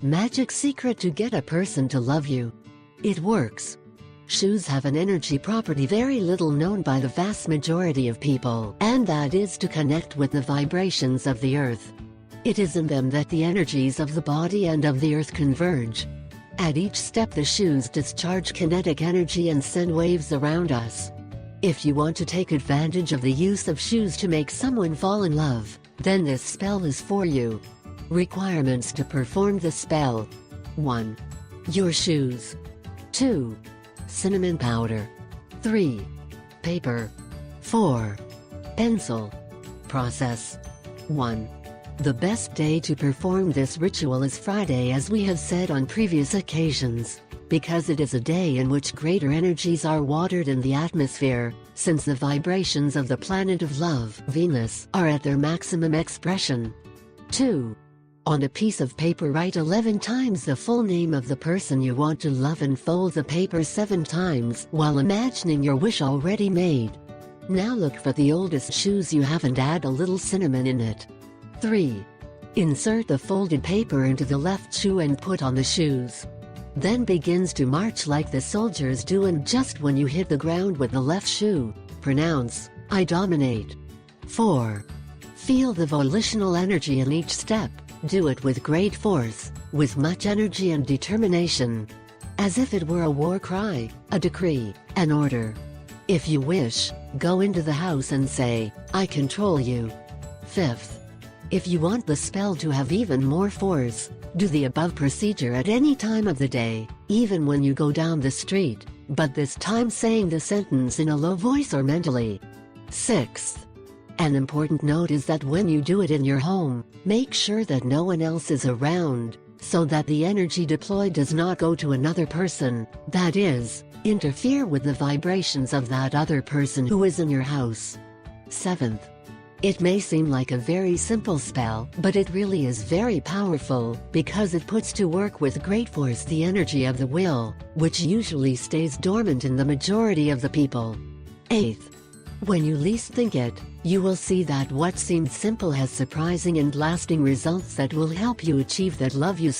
magic secret to get a person to love you. It works. Shoes have an energy property very little known by the vast majority of people, and that is to connect with the vibrations of the earth. It is in them that the energies of the body and of the earth converge. At each step the shoes discharge kinetic energy and send waves around us. If you want to take advantage of the use of shoes to make someone fall in love, then this spell is for you. Requirements to perform the spell: 1. Your shoes. 2. Cinnamon powder. 3. Paper. 4. Pencil. Process. 1. The best day to perform this ritual is Friday, as we have said on previous occasions, because it is a day in which greater energies are watered in the atmosphere, since the vibrations of the planet of love, Venus, are at their maximum expression. 2. On a piece of paper write 11 times the full name of the person you want to love and fold the paper 7 times while imagining your wish already made. Now look for the oldest shoes you have and add a little cinnamon in it. 3. Insert the folded paper into the left shoe and put on the shoes. Then begins to march like the soldiers do, and just when you hit the ground with the left shoe, pronounce, "I dominate." 4. Feel the volitional energy in each step. Do it with great force, with much energy and determination, as if it were a war cry, a decree, an order. If you wish, go into the house and say, "I control you." 5th. If you want the spell to have even more force, do the above procedure at any time of the day, even when you go down the street, but this time saying the sentence in a low voice or mentally. 6th. An important note is that when you do it in your home, make sure that no one else is around, so that the energy deployed does not go to another person, that is, interfere with the vibrations of that other person who is in your house. 7th. It may seem like a very simple spell, but it really is very powerful, because it puts to work with great force the energy of the will, which usually stays dormant in the majority of the people. 8th. When you least think it, you will see that what seemed simple has surprising and lasting results that will help you achieve that love you